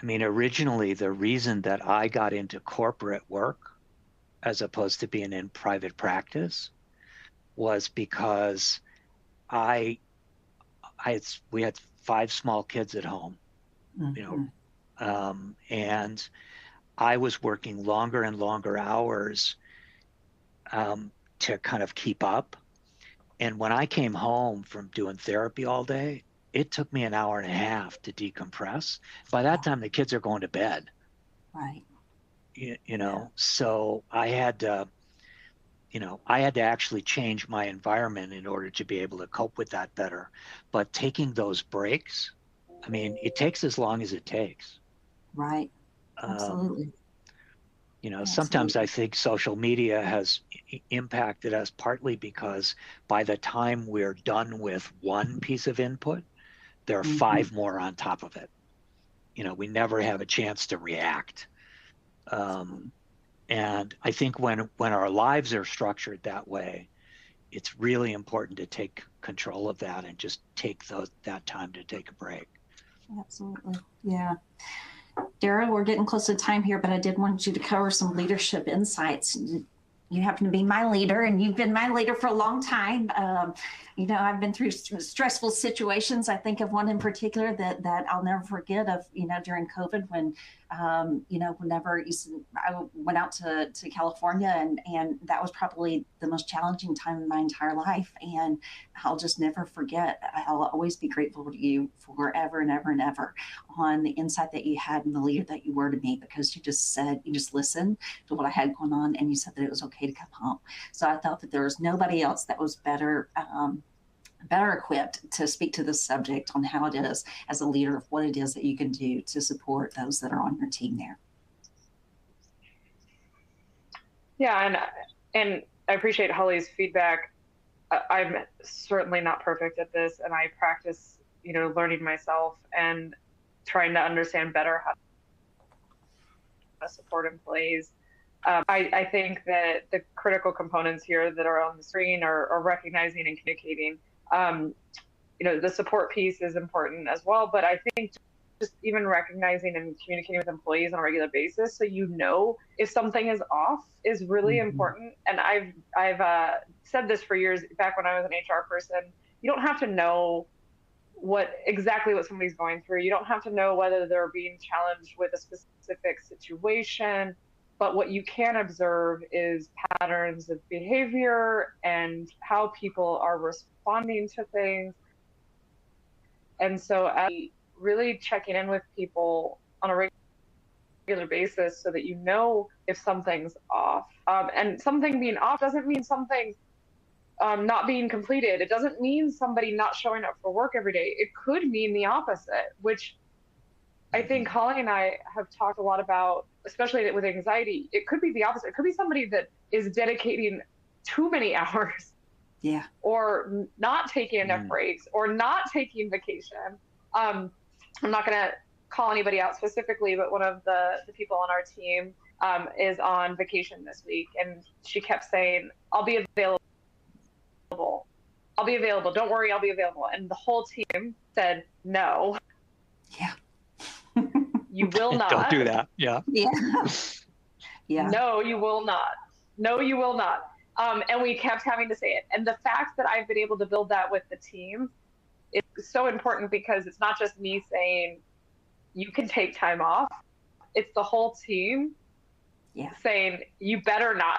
S2: I mean, originally, the reason that I got into corporate work as opposed to being in private practice was because I we had 5 small kids at home, you
S1: Mm-hmm.
S2: know, and I was working longer and longer hours to kind of keep up. And when I came home from doing therapy all day, it took me an hour and a half to decompress. By that time, the kids are going to bed,
S1: Right.
S2: you know, so I had to actually change my environment in order to be able to cope with that better. But taking those breaks, I mean, it takes as long as it takes.
S1: Right.
S2: Um,
S1: Absolutely.
S2: Sometimes I
S1: Absolutely.
S2: think social media has impacted us partly because by the time we're done with one piece of input, there are
S1: Mm-hmm.
S2: 5 more on top of it. We never have a chance to react.
S1: Absolutely.
S2: Um, and I think when our lives are structured that way, it's really important to take control of that and just take that time to take a break.
S1: Absolutely. Yeah. Dara, we're getting close to time here, but I did want you to cover some leadership insights. You happen to be my leader, and you've been my leader for a long time. I've been through stressful situations. I think of one in particular that I'll never forget of, during COVID when, whenever I went out to California, and that was probably the most challenging time in my entire life. And I'll just never forget. I'll always be grateful to you forever and ever and ever on the insight that you had and the leader that you were to me, because you just listened to what I had going on, and you said that it was okay to come home. So I felt that there was nobody else that was better equipped to speak to this subject on how it is as a leader of what it is that you can do to support those that are on your team there.
S3: Yeah, and I appreciate Holly's feedback. I'm certainly not perfect at this, and I practice, learning myself and trying to understand better how to support employees. I think that the critical components here that are on the screen are recognizing and communicating. The support piece is important as well, but I think just even recognizing and communicating with employees on a regular basis, so if something is off, is really important. And I've said this for years. Back when I was an HR person, you don't have to know exactly what somebody's going through. You don't have to know whether they're being challenged with a specific situation, but what you can observe is patterns of behavior and how people are responding to things. And so really checking in with people on a regular basis so that if something's off. And something being off doesn't mean something not being completed. It doesn't mean somebody not showing up for work every day. It could mean the opposite, which I think Holly and I have talked a lot about, especially with anxiety. It could be the opposite. It could be somebody that is dedicating too many hours.
S1: Yeah.
S3: Or not taking enough breaks, or not taking vacation. I'm not going to call anybody out specifically, but one of the people on our team is on vacation this week, and she kept saying, "I'll be available. I'll be available. Don't worry, I'll be available." And the whole team said, "No."
S1: Yeah.
S3: You will not.
S2: Don't do that. Yeah.
S1: Yeah. Yeah.
S3: No, you will not. No, you will not. And we kept having to say it. And the fact that I've been able to build that with the team is so important, because it's not just me saying you can take time off. It's the whole team saying you better not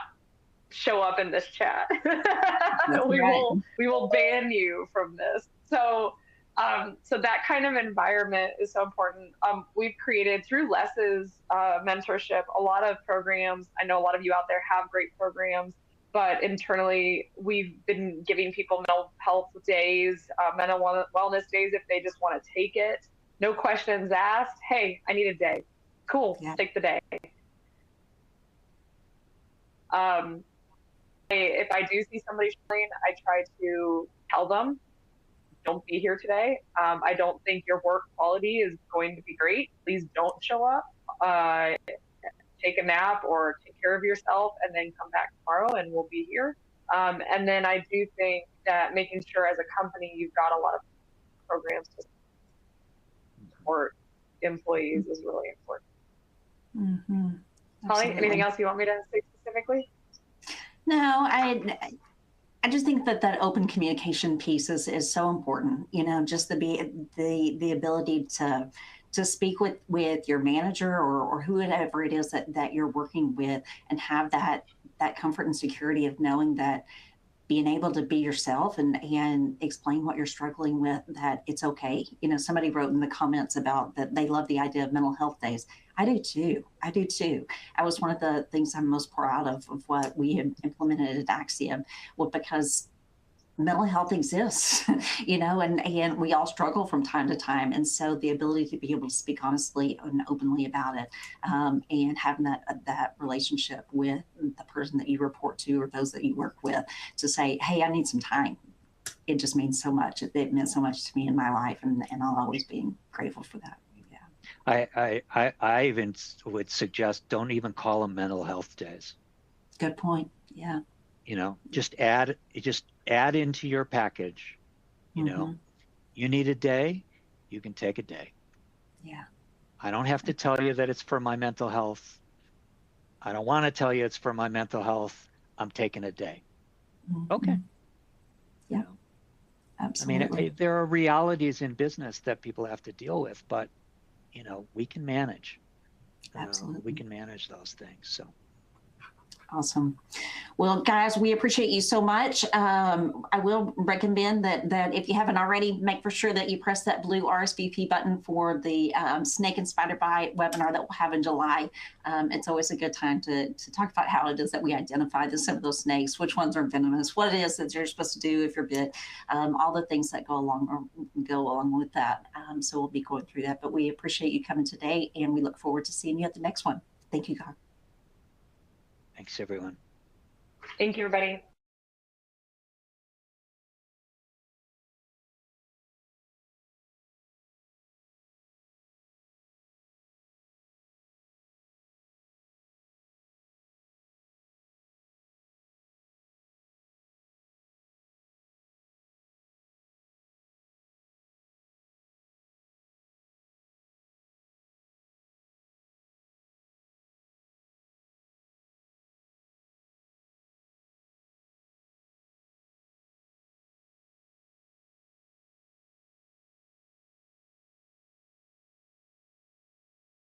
S3: show up in this chat. We will ban you from this. So that kind of environment is so important. We've created, through Les's mentorship, a lot of programs. I know a lot of you out there have great programs, but internally we've been giving people mental health days, mental wellness days, if they just want to take it. No questions asked. Hey, I need a day. Cool, take the day. If I do see somebody struggling, I try to tell them, don't be here today. I don't think your work quality is going to be great. Please don't show up. Take a nap or take care of yourself, and then come back tomorrow and we'll be here. And then I do think that making sure as a company you've got a lot of programs to support employees is really important. Holly, anything else you want me to say specifically?
S1: No, I just think that that open communication piece is so important. You know, just the ability to speak with your manager or whoever it is that you're working with, and have that comfort and security of knowing that being able to be yourself and explain what you're struggling with, that it's okay. You know, somebody wrote in the comments about that they love the idea of mental health days. I do too. I do too. That was one of the things I'm most proud of what we have implemented at Axiom. Well, because mental health exists, you know, and we all struggle from time to time. And so the ability to be able to speak honestly and openly about it, and having that relationship with the person that you report to or those that you work with, to say, hey, I need some time. It just means so much. It meant so much to me in my life, and I'll always be grateful for that. Yeah.
S2: I even would suggest don't even call them mental health days.
S1: Good point. Yeah.
S2: You know, just add into your package, you know, you need a day, you can take a day.
S1: Yeah.
S2: I don't have to tell you that it's for my mental health. I don't want to tell you it's for my mental health. I'm taking a day. Okay.
S1: Yeah.
S2: You know?
S1: Absolutely.
S2: I mean, there are realities in business that people have to deal with, but you know, we can manage.
S1: Absolutely.
S2: We can manage those things. So.
S1: Awesome. Well, guys, we appreciate you so much. I will recommend that if you haven't already, make for sure that you press that blue RSVP button for the Snake and Spider Bite webinar that we'll have in July. It's always a good time to talk about how it is that we identify some of those snakes, which ones are venomous, what it is that you're supposed to do if you're bit, all the things that go along with that. So we'll be going through that, but we appreciate you coming today, and we look forward to seeing you at the next one. Thank you, God.
S2: Thanks, everyone.
S3: Thank you, everybody.